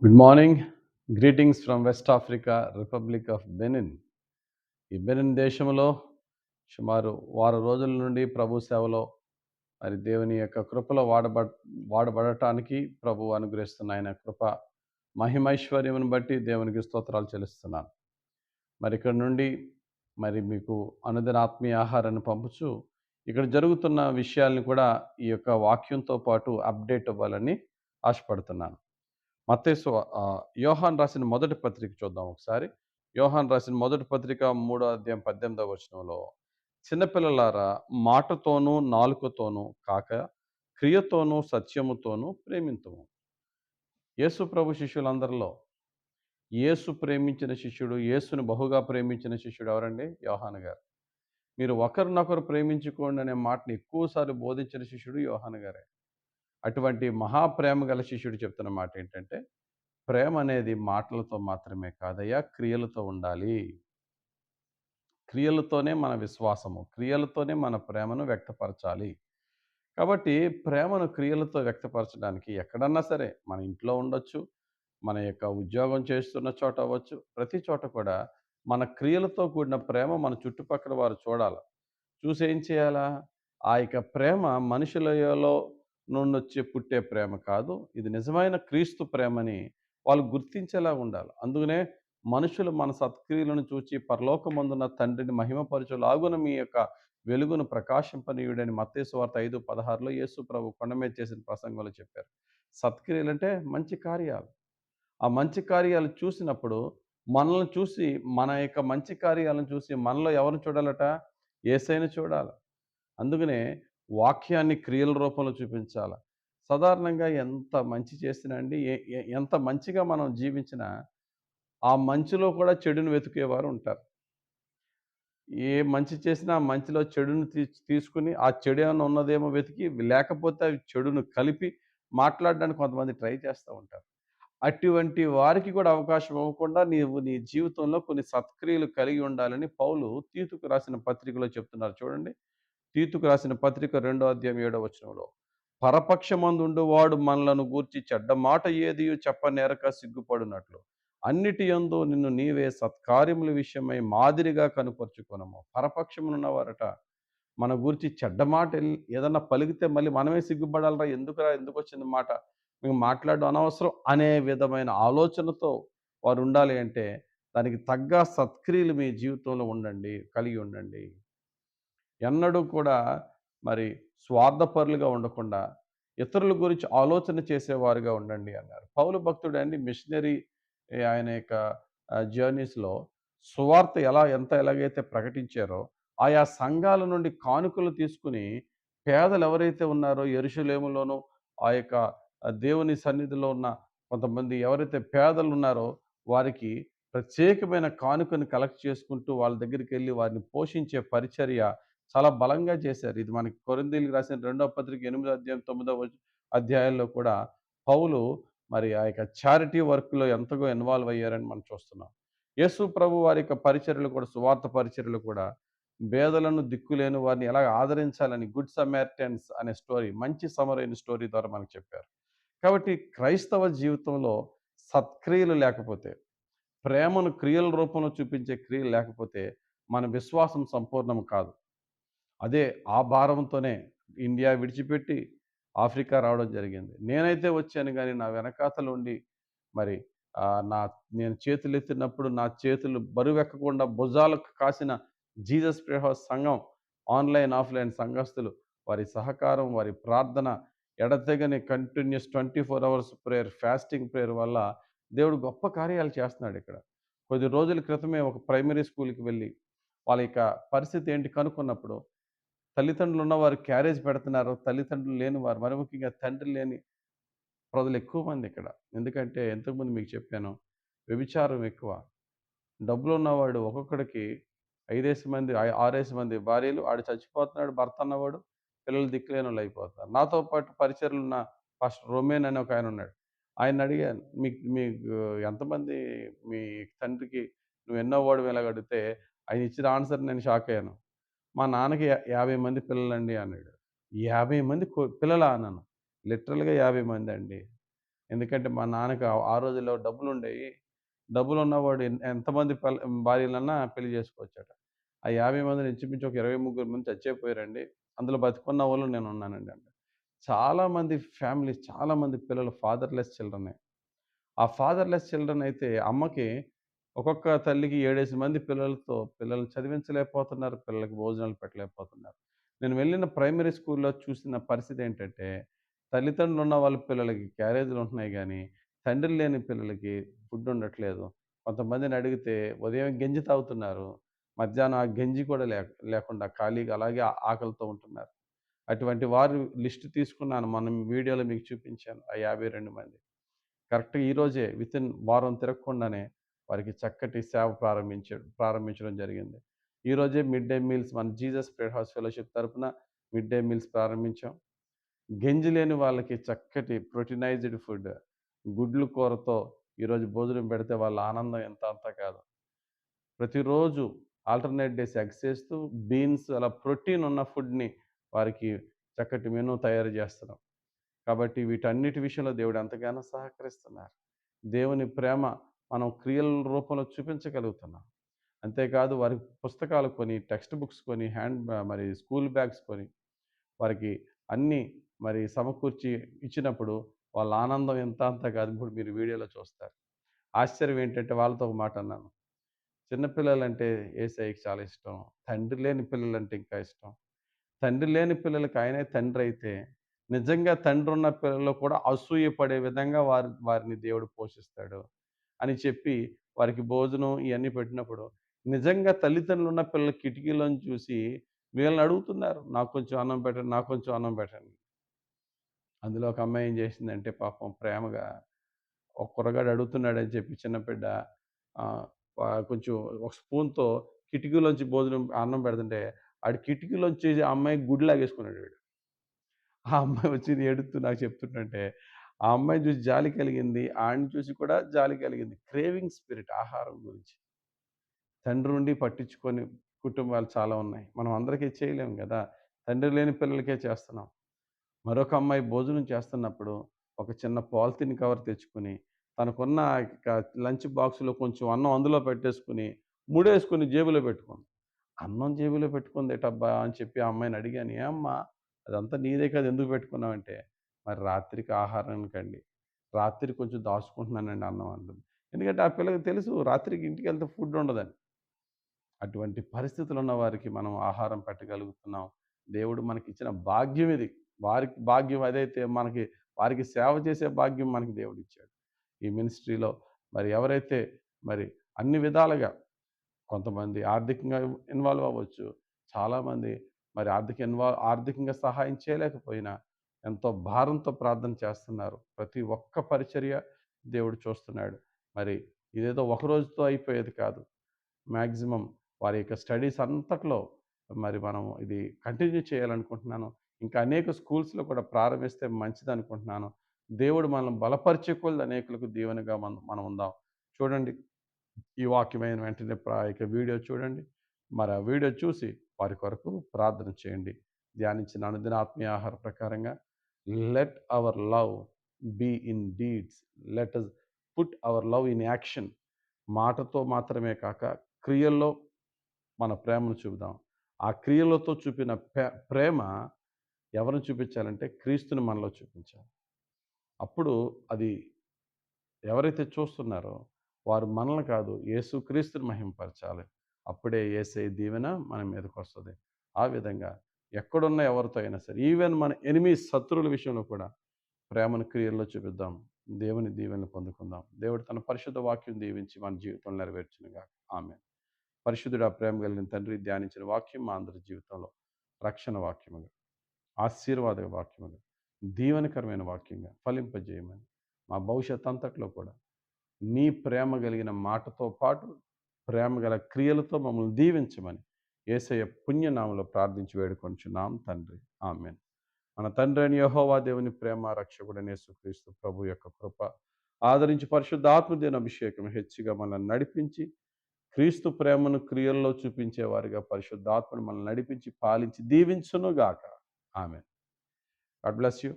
Good morning. Greetings from west Africa, republic of Benin. ఈ Benin దేశంలో సుమారు వారం రోజుల నుండి ప్రభు సేవలో మరి దేవుని యొక్క కృపలో వాడబడటానికి ప్రభు అనుగ్రహిస్తున్న ఆయన కృప మహిమైశ్వర్యమును బట్టి దేవునికి స్తోత్రాలు చెల్లిస్తున్నాను. మరి ఇక్కడ నుండి మరి మీకు అనుదిన ఆత్మీయ ఆహారాన్ని పంపుచు ఇక్కడ జరుగుతున్న విషయాల్ని కూడా ఈ యొక్క వాక్యంతో పాటు అప్డేట్ అవ్వాలని ఆశపడుతున్నాను. యోహాను రాసిన మొదటి పత్రిక చూద్దాం ఒకసారి. యోహాను రాసిన మొదటి పత్రిక 3వ అధ్యాయం 18వ వచనంలో, చిన్నపిల్లలారా, మాటతోనూ నాలుకతోనూ కాక క్రియతోనూ సత్యముతోనూ ప్రేమింతుము. యేసు ప్రభు శిష్యులందరిలో యేసు ప్రేమించిన శిష్యుడు, యేసుని బహుగా ప్రేమించిన శిష్యుడు ఎవరండి? యోహాను గారు. మీరు ఒకరినొకరు ప్రేమించుకోండి అనే మాటని ఎక్కువసార్లు బోధించిన శిష్యుడు యోహాను గారే. అటువంటి మహాప్రేమ గల శిష్యుడు చెప్తున్న మాట ఏంటంటే, ప్రేమ అనేది మాటలతో మాత్రమే కాదయ్యా, క్రియలతో ఉండాలి. క్రియలతోనే మన విశ్వాసము, క్రియలతోనే మన ప్రేమను వ్యక్తపరచాలి. కాబట్టి ప్రేమను క్రియలతో వ్యక్తపరచడానికి ఎక్కడన్నా సరే, మన ఇంట్లో ఉండొచ్చు, మన యొక్క ఉద్యోగం చేస్తున్న చోట అవ్వచ్చు, ప్రతి చోట కూడా మన క్రియలతో కూడిన ప్రేమ మన చుట్టుపక్కల వారు చూడాలి. చూసి ఏం చేయాలా? ఆ యొక్క ప్రేమ మనుషులలో నుండొచ్చి పుట్టే ప్రేమ కాదు, ఇది నిజమైన క్రీస్తు ప్రేమని వాళ్ళు గుర్తించేలా ఉండాలి. అందుకనే మనుషులు మన సత్క్రియలను చూచి పరలోకమందున్న తండ్రిని మహిమపరచులాగున మీ యొక్క వెలుగును ప్రకాశింపనీయుడని మత్తయి సువార్త 5:16లో యేసు ప్రభు కొండ మీద చేసిన ప్రసంగంలో చెప్పారు. సత్క్రియలంటే మంచి కార్యాలు. ఆ మంచి కార్యాలు చూసినప్పుడు మనల్ని చూసి, మన యొక్క మంచి కార్యాలను చూసి మనలో ఎవరిని చూడాలట? యేసయ్యని చూడాలి. అందుకనే వాక్యాన్ని క్రియల రూపంలో చూపించాల. సాధారణంగా ఎంత మంచి చేసినా అండి, ఎ ఎ ఎంత మంచిగా మనం జీవించినా, ఆ మంచిలో కూడా చెడును వెతికేవారు ఉంటారు. ఏ మంచి చేసినా ఆ మంచిలో చెడును తీసుకొని, ఆ చెడు ఏమన్నా ఉన్నదేమో వెతికి, లేకపోతే అవి చెడును కలిపి మాట్లాడడానికి కొంతమంది ట్రై చేస్తూ ఉంటారు. అటువంటి వారికి కూడా అవకాశం ఇవ్వకుండా నీవు నీ జీవితంలో కొన్ని సత్క్రియలు కలిగి ఉండాలని పౌలు తీతుకు రాసిన పత్రికలో చెప్తున్నారు చూడండి. తీతుకు రాసిన పత్రిక 2వ అధ్యాయం 7వ వచనంలో, పరపక్షమందుండువాడు మనలను గూర్చి చెడ్డ మాట ఏదియు చెప్పనేరక సిగ్గుపడునట్లు అన్నిటి యందు నిన్ను నీవే సత్కార్యముల విషయమై మాదిరిగా కనుపరుచుకొనుము. పరపక్షమునున్నవారట మన గూర్చి చెడ్డ మాట ఏదన్నా పలికితే మళ్ళీ మనమే సిగ్గుపడాలిరా, ఎందుకురా, ఎందుకొచ్చింది మాట, మేము మాట్లాడడం అనవసరం అనే విధమైన ఆలోచనతో వారు ఉండాలి అంటే, దానికి తగ్గ సత్క్రియలు మీ జీవితంలో కలిగి ఉండండి. ఎన్నడూ కూడా మరి స్వార్థపరులుగా ఉండకుండా ఇతరుల గురించి ఆలోచన చేసేవారుగా ఉండండి అన్నారు. పౌలు భక్తుడు అండి, మిషనరీ ఆయన యొక్క జర్నీస్‌లో సువార్త ఎలాగైతే ప్రకటించారో, ఆయా సంఘాల నుండి కానుకలు తీసుకొని పేదలు ఎవరైతే ఉన్నారో యెరూషలేములోను, ఆ యొక్క దేవుని సన్నిధిలో ఉన్న కొంతమంది ఎవరైతే పేదలు ఉన్నారో వారికి ప్రత్యేకమైన కానుకను కలెక్ట్ చేసుకుంటూ వాళ్ళ దగ్గరికెళ్ళి వారిని పోషించే పరిచర్య చాలా బలంగా చేశారు. ఇది మనకి కొరింథీయులకు రాసిన 2వ పత్రిక 8వ అధ్యాయం 9వ అధ్యాయాల్లో కూడా పౌలు మరి ఆ యొక్క చారిటీ వర్క్‌లో ఎంతగా ఇన్వాల్వ్ అయ్యారని మనం చూస్తున్నాం. యేసు ప్రభు వారి యొక్క పరిచర్యలు కూడా, సువార్త పరిచర్యలు కూడా పేదలను, దిక్కులేని వారిని ఎలా ఆదరించాలని గుడ్ సమారిటన్స్ అనే స్టోరీ, మంచి సమరయుని స్టోరీ ద్వారా మనకు చెప్పారు. కాబట్టి క్రైస్తవ జీవితంలో సత్క్రియలు లేకపోతే, ప్రేమను క్రియల రూపంలో చూపించే క్రియలు లేకపోతే మన విశ్వాసం సంపూర్ణం కాదు. అదే ఆ భారంతోనే ఇండియా విడిచిపెట్టి ఆఫ్రికా రావడం జరిగింది. నేనైతే వచ్చాను గానీ నా వెనకాతలుండి మరి నా నేను చేతులెత్తినప్పుడు నా చేతులు బరువెక్కకుండా భుజాలకు కాసిన జీసస్ ప్రేమ సంఘం, ఆన్‌లైన్, ఆఫ్‌లైన్ సంఘస్థులు, వారి సహకారం, వారి ప్రార్థన, ఎడతెగని continuous 24 hours prayer, fasting prayer వల్ల దేవుడు గొప్ప కార్యాలు చేస్తున్నాడిక్కడ. కొద్ది రోజుల క్రితమే ఒక ప్రైమరీ స్కూల్‌కి వెళ్ళి వాళ్ళ యొక్క పరిస్థితి ఏంటి కనుక్కున్నప్పుడు, తల్లిదండ్రులు ఉన్నవారు క్యారేజ్ పెడుతున్నారు, తల్లిదండ్రులు లేని వారు, మరి ముఖ్యంగా తండ్రి లేని ప్రజలు ఎక్కువ మంది ఇక్కడ. ఎందుకంటే ఇంతకుముందు మీకు చెప్పాను, వ్యభిచారం ఎక్కువ. డబ్బులున్నవాడు ఒక్కొక్కడికి 5 మంది, 6 మంది భార్యలు, ఆడు చచ్చిపోతున్నాడు భర్త అన్నవాడు, పిల్లలు దిక్కులేనోళ్ళు అయిపోతున్నారు. నాతో పాటు పరిచర్యలు ఉన్న పాస్టర్ రొమేన్ అని ఒక ఆయన ఉన్నాడు. ఆయన్ని అడిగాను, మీకు ఎంతమంది మీ తండ్రికి, నువ్వు ఎన్నో వాడివి ఇలాగ అడిగితే ఆయన ఇచ్చిన ఆన్సర్ నేను షాక్ అయ్యాను. మా నాన్నకి 50 మంది పిల్లలండి అన్నాడు. 50 మంది పిల్లలా అన్నాను. లిటరల్‌గా 50 మందండి. ఎందుకంటే మా నాన్నకి ఆ రోజుల్లో డబ్బులుండేయి. డబ్బులున్నవాడు ఎంతమంది భార్యలన్నా పెళ్లి చేసుకోవచ్చట. ఆ 50 మందిలో ఇంచుమించు ఒక 23 మంది చచ్చే పోయారండి. అందులో బతికున్నవాళ్ళు నేనున్నానండి అంట. చాలామంది ఫ్యామిలీస్, చాలామంది పిల్లలు ఫాదర్‌లెస్ చిల్డ్రనే. ఆ ఫాదర్‌లెస్ చిల్డ్రన్ అయితే అమ్మకి ఒక్కొక్క తల్లికి 7, 8 మంది పిల్లలతో పిల్లల్ని చదివించలేకపోతున్నారు. పిల్లలకి భోజనాలు పెట్టలేకపోతున్నారు. నేను వెళ్ళిన ప్రైమరీ స్కూల్‌లో చూసిన పరిస్థితి ఏంటంటే, తల్లిదండ్రులు ఉన్న వాళ్ళ పిల్లలకి క్యారేజీలు ఉంటున్నాయి గానీ, తండ్రి లేని పిల్లలకి ఫుడ్ ఉండట్లేదు. కొంతమందిని అడిగితే ఉదయం గంజి తాగుతున్నారు. మధ్యాహ్నం ఆ గంజి కూడా లేకుండా ఖాళీగా అలాగే ఆకలితో ఉంటున్నారు. అటువంటి వారి లిస్ట్ తీసుకున్నాను. మనం వీడియోలో మీకు చూపించాను. ఆ 52 మంది. కరెక్ట్‌గా ఈరోజే వితిన్ వారం తిరగకుండానే వారికి చక్కటి సేవ ప్రారంభించడం జరిగింది. ఈరోజే మిడ్ డే మీల్స్ మన జీసస్ ప్రేయర్ హౌస్ ఫెలోషిప్ తరపున మిడ్ డే మీల్స్ ప్రారంభించాం. గెంజి లేని వాళ్ళకి చక్కటి ప్రోటీనైజ్డ్ ఫుడ్, గుడ్లు కూరతో ఈరోజు భోజనం పెడితే వాళ్ళ ఆనందం ఎంత అంతా కాదు. ప్రతిరోజు ఆల్టర్‌నేట్ డేస్ ఎగ్స్ ఏస్తూ, బీన్స్ అలా ప్రోటీన్ ఉన్న ఫుడ్‌ని వారికి చక్కటి మెనూ తయారు చేస్తున్నాం. కాబట్టి వీటన్నిటి విషయంలో దేవుడు ఎంతగానో సహకరిస్తున్నారు. దేవుని ప్రేమ మనం క్రియల రూపంలో చూపించగలుగుతున్నాం. అంతేకాదు వారికి పుస్తకాలు కొని, టెక్స్ట్ బుక్స్ కొని, మరి స్కూల్ బ్యాగ్స్ కొని, వారికి అన్నీ మరి సమకూర్చి ఇచ్చినప్పుడు వాళ్ళ ఆనందం ఎంత అంత కాదు. ఇప్పుడు మీరు వీడియోలో చూస్తారు. ఆశ్చర్యం ఏంటంటే వాళ్ళతో ఒక మాట అన్నాను. చిన్న పిల్లలంటే యేసయ్యకి చాలా ఇష్టం. తండ్రి లేని పిల్లలంటే ఇంకా ఇష్టం. తండ్రి లేని పిల్లలకి ఆయనే తండ్రయితే, నిజంగా తండ్రున్న పిల్లలు కూడా అసూయ పడే విధంగా వారిని దేవుడు పోషిస్తాడు అని చెప్పి, వారికి భోజనం ఇయన్నీ పెట్టినప్పుడు, నిజంగా తల్లిదండ్రులున్న పిల్లలు కిటికీలోంచి చూసి వీళ్ళని అడుగుతున్నారు. నాకు కొంచెం అన్నం పెట్టండి, నాకు కొంచెం అన్నం పెట్టండి. అందులో ఒక అమ్మాయి ఏం చేసిందంటే పాపం ప్రేమగా ఒక కుర్రగాడు అడుగుతున్నాడని చెప్పి చిన్న బిడ్డ ఆహ్, కొంచెం ఒక స్పూన్‌తో కిటికీలోంచి భోజనం అన్నం పెడుతుంటే, ఆడు కిటికీలోంచి ఆ అమ్మాయికి గుడి లాగేసుకున్నాడు వీడు. ఆ అమ్మాయి వచ్చి ఏడుత్తూ నాకు చెప్తుంటుంటే, ఆ అమ్మాయిని చూసి జాలి కలిగింది. ఆడిని చూసి కూడా జాలి కలిగింది. క్రేవింగ్ స్పిరిట్ ఆహారం గురించి. తండ్రుండి పట్టించుకోని కుటుంబాలు చాలా ఉన్నాయి. మనం అందరికీ చేయలేం గదా! తండ్రి లేని పిల్లలకే చేస్తున్నాం. మరొక అమ్మాయి భోజనం చేస్తున్నప్పుడు ఒక చిన్న పాలిథీన్ కవర్ తెచ్చుకొని, తనకున్న ఇక లంచ్ బాక్స్‌లో కొంచెం అన్నం అందులో పెట్టేసుకొని, ముడేసుకొని జేబులో పెట్టుకుంది. అన్నం జేబులో పెట్టుకుందేటబ్బా! అని చెప్పి ఆ అమ్మాయిని అడిగాను. "ఏమ్మా! అదంతా నీదే కదా! ఎందుకు పెట్టుకున్నావంటే," "మరి రాత్రికి ఆహారానికండి. రాత్రి కొంచెం దాచుకుంటున్నానండి అన్నం" అంటుంది. ఎందుకంటే ఆ పిల్లకి తెలుసు రాత్రికి ఇంటికెళ్తే ఫుడ్ ఉండదని. అటువంటి పరిస్థితులున్న వారికి మనం ఆహారం పెట్టగలుగుతున్నాం. దేవుడు మనకిచ్చిన భాగ్యం ఇది. వారికి భాగ్యం అదైతే వారికి సేవ చేసే భాగ్యం మనకి దేవుడిచ్చాడు. ఈ మినిస్ట్రీలో మరి ఎవరైతే మరి అన్ని విధాలుగా కొంతమంది ఆర్థికంగా ఇన్వాల్వ్ అవ్వచ్చు. చాలామంది మరి ఆర్థికంగా సహాయం చేయలేకపోయినా ఎంతో భారంతో ప్రార్థన చేస్తున్నారు. ప్రతి ఒక్క పరిచర్య దేవుడు చూస్తున్నాడు. మరి ఇదేదో ఒక రోజుతో అయిపోయేది కాదు. మాక్సిమం వారి యొక్క స్టడీస్ అంతట్లో మరి మనం ఇది కంటిన్యూ చేయాలనుకుంటున్నాను. ఇంకా అనేక స్కూల్స్‌లో కూడా ప్రారంభిస్తే మంచిదనుకుంటున్నాను. దేవుడు మనల్ని బలపరిచే కొలది అనేకులకు దీవెనగా మనం ఉందాం. చూడండి ఈ వాక్యమైన వెంటనే ఇక వీడియో చూడండి. మరి ఆ వీడియో చూసి వారి కొరకు ప్రార్థన చేయండి. ధ్యానించిన అనుదిన ఆత్మీయ ఆహార ప్రకారంగా let our love be in deeds. Let us put our love in action. మాటతో మాత్రమే కాక క్రియల్లో మన ప్రేమను చూపుదాం. ఆ క్రియలతో చూపిన ప్రేమ ఎవరిని చూపించాలంటే క్రీస్తుని మనలో చూపించాలి. అప్పుడు అది ఎవరైతే చూస్తున్నారో వారు మనల్ని కాదు యేసుక్రీస్తుని మహిమపరచాలి. అప్పుడే యేసయ్య దీవెన మన మీదకొస్తది. ఆ విధంగా ఎక్కడున్న ఎవరితో అయినా సరే ఈవెన్ మన శత్రువుల విషయంలో కూడా ప్రేమను క్రియల్లో చూపిద్దాం. దేవుని దీవెనలు పొందుకుందాం. దేవుడు తన పరిశుద్ధ వాక్యం దీవించి మన జీవితంలో నెరవేర్చునుగాక. ఆమేన్. పరిశుద్ధుడా ప్రేమ కలిగిన తండ్రి ధ్యానించిన వాక్యం మా అందరి జీవితంలో రక్షణ వాక్యముగా, ఆశీర్వాద వాక్యముగా, దీవెనకరమైన వాక్యంగా ఫలింపజేయమని మా భవిష్యత్ అంతట్లో కూడా నీ ప్రేమ కలిగిన మాటతో పాటు ప్రేమ గల క్రియలతో మమ్మల్ని దీవించమని యేసయ్య పుణ్యనామంలో ప్రార్థించి వేడుకొంచున్నాం తండ్రి. ఆమేన్. మన తండ్రి అయిన యెహోవా దేవుని ప్రేమ రక్షకుడైన యేసుక్రీస్తు ప్రభు యొక్క కృప ఆదరించి పరిశుద్ధాత్మ దేవుని అభిషేకం హెచ్చుగా మనల్ని నడిపించి క్రీస్తు ప్రేమను క్రియల్లో చూపించేవారిగా పరిశుద్ధాత్మను మనల్ని నడిపించి పాలించి దీవించునుగాక. ఆమేన్. God bless you.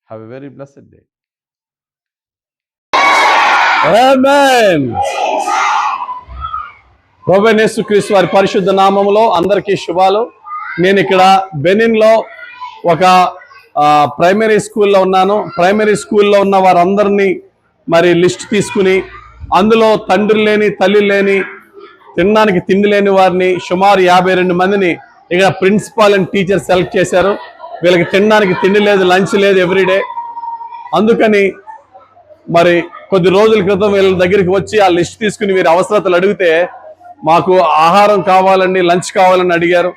Have a very blessed day. Amen. ప్రభువైన యేసుక్రీస్తు వారి పరిశుద్ధ నామములో అందరికీ శుభాలు. నేను ఇక్కడ బెనిన్లో ఒక ప్రైమరీ స్కూల్లో ఉన్నాను. ప్రైమరీ స్కూల్లో ఉన్న వారందరినీ మరి లిస్ట్ తీసుకుని అందులో తండ్రి లేని తల్లి లేని తినడానికి తిండి లేని వారిని సుమారు 52 మందిని ఇక్కడ ప్రిన్సిపాల్ అండ్ టీచర్ సెలెక్ట్ చేశారు. వీళ్ళకి తినడానికి తిండి లేదు, లంచ్ లేదు ఎవ్రీడే. అందుకని మరి కొద్ది రోజుల క్రితం వీళ్ళ దగ్గరికి వచ్చి ఆ లిస్ట్ తీసుకుని వీరి అవసరతలు అడిగితే మాకు ఆహారం కావాలండి, లంచ్ కావాలని అడిగారు.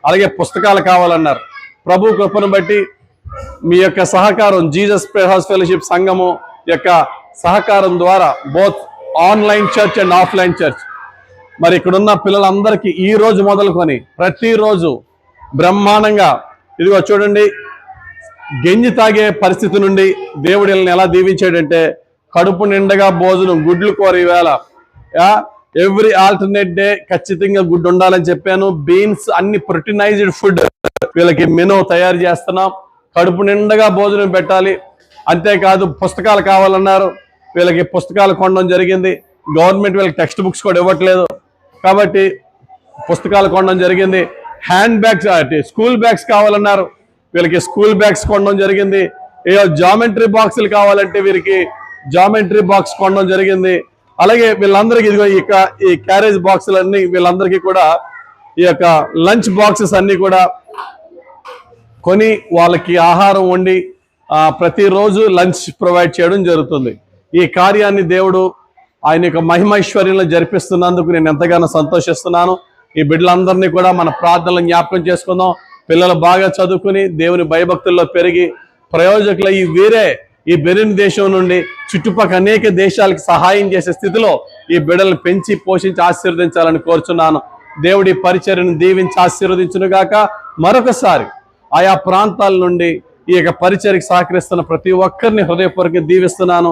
అలాగే పుస్తకాలు కావాలన్నారు. ప్రభు కృపను బట్టి మీ యొక్క సహకారం, జీసస్ ప్రేయర్ హౌస్ ఫెలోషిప్ సంఘము యొక్క సహకారం ద్వారా both online church and offline church మరి ఇక్కడున్న పిల్లలందరికీ ఈ రోజు మొదలుకొని ప్రతిరోజు బ్రహ్మాండంగా ఇదిగో చూడండి, గంజి తాగే పరిస్థితి నుండి దేవుడు వీళ్ళని ఎలా దీవించాడంటే కడుపు నిండగా భోజనం, గుడ్లు కూర. ఈవేళ ఎవ్రీ ఆల్టర్నేట్ డే ఖచ్చితంగా గుడ్డు ఉండాలని చెప్పాను. బీన్స్, అన్ని ప్రోటీనైజ్డ్ ఫుడ్ వీళ్ళకి మెనూ తయారు చేస్తున్నాం. కడుపు నిండగా భోజనం పెట్టాలి. అంతేకాదు పుస్తకాలు కావాలన్నారు. వీళ్ళకి పుస్తకాలు కొనడం జరిగింది. గవర్నమెంట్ వీళ్ళకి టెక్స్ట్ బుక్స్ కూడా ఇవ్వట్లేదు కాబట్టి పుస్తకాలు కొనడం జరిగింది. హ్యాండ్ బ్యాగ్స్, స్కూల్ బ్యాగ్స్ కావాలన్నారు. వీళ్ళకి స్కూల్ బ్యాగ్స్ కొనడం జరిగింది. జామెట్రీ బాక్సులు కావాలంటే వీరికి జామెట్రీ బాక్స్ కొనడం జరిగింది. అలాగే వీళ్ళందరికీ ఇదిగో ఈ క్యారేజ్ బాక్సులన్నీ వీళ్ళందరికీ కూడా ఈ యొక్క లంచ్ బాక్సెస్ అన్నీ కూడా కొని వాళ్ళకి ఆహారం వండి ప్రతిరోజు లంచ్ ప్రొవైడ్ చేయడం జరుగుతుంది. ఈ కార్యాన్ని దేవుడు ఆయన యొక్క మహిమైశ్వర్యంలో జరిపిస్తున్నందుకు నేను ఎంతగానో సంతోషిస్తున్నాను. ఈ బిడ్డలందరినీ కూడా మన ప్రార్థనలు జ్ఞాపకం చేసుకుందాం. పిల్లలు బాగా చదువుకుని దేవుని భయభక్తుల్లో పెరిగి ప్రయోజకులు ఈ బెనిన్ దేశం నుండి చుట్టుపక్కల అనేక దేశాలకు సహాయం చేసే స్థితిలో ఈ బిడ్డలను పెంచి పోషించి ఆశీర్వదించాలని కోరుచున్నాను. దేవుడి పరిచర్యను దీవించి ఆశీర్వదించునుగాక. మరొకసారి ఆయా ప్రాంతాల నుండి ఈ యొక్క పరిచర్యకు సహకరిస్తున్న ప్రతి ఒక్కరిని హృదయపూర్వకంగా దీవిస్తున్నాను.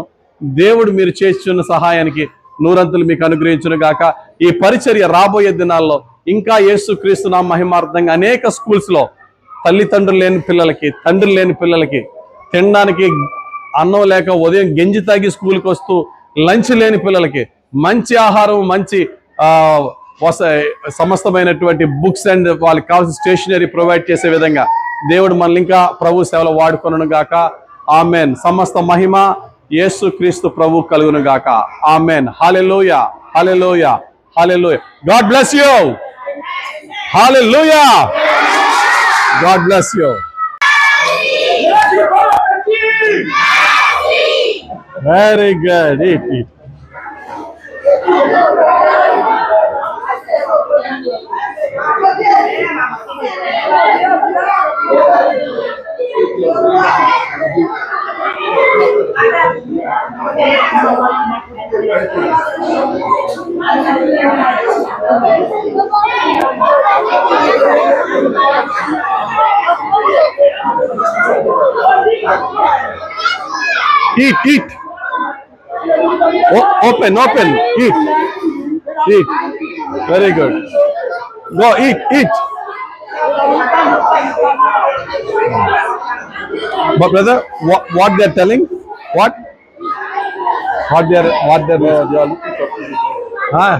దేవుడు మీరు చేస్తున్న సహాయానికి నూరంతులు మీకు అనుగ్రహించునుగాక. ఈ పరిచర్య రాబోయే దినాల్లో ఇంకా యేసుక్రీస్తు నామ మహిమార్థంగా అనేక స్కూల్స్లో తల్లిదండ్రులు లేని పిల్లలకి, తండ్రి లేని పిల్లలకి తినడానికి అన్నం లేక ఉదయం గంజి తాగి స్కూల్కి వస్తూ లంచ్ లేని పిల్లలకి మంచి ఆహారం, మంచి సమస్తమైనటువంటి బుక్స్ అండ్ వాళ్ళకి కావాల్సిన స్టేషనరీ ప్రొవైడ్ చేసే విధంగా దేవుడు మనల్ని ఇంకా ప్రభు సేవలో వాడుకొనును గాక. ఆమెన్. సమస్త మహిమ యేసుక్రీస్తు ప్రభు కలుగును గాక. Amen. Hallelujah, hallelujah, hallelujah. God bless you. Hallelujah. God bless you. Very good. Eat. Eat. Open. Eat. Very good. Go eat. But brother, what they're telling? What they're huh?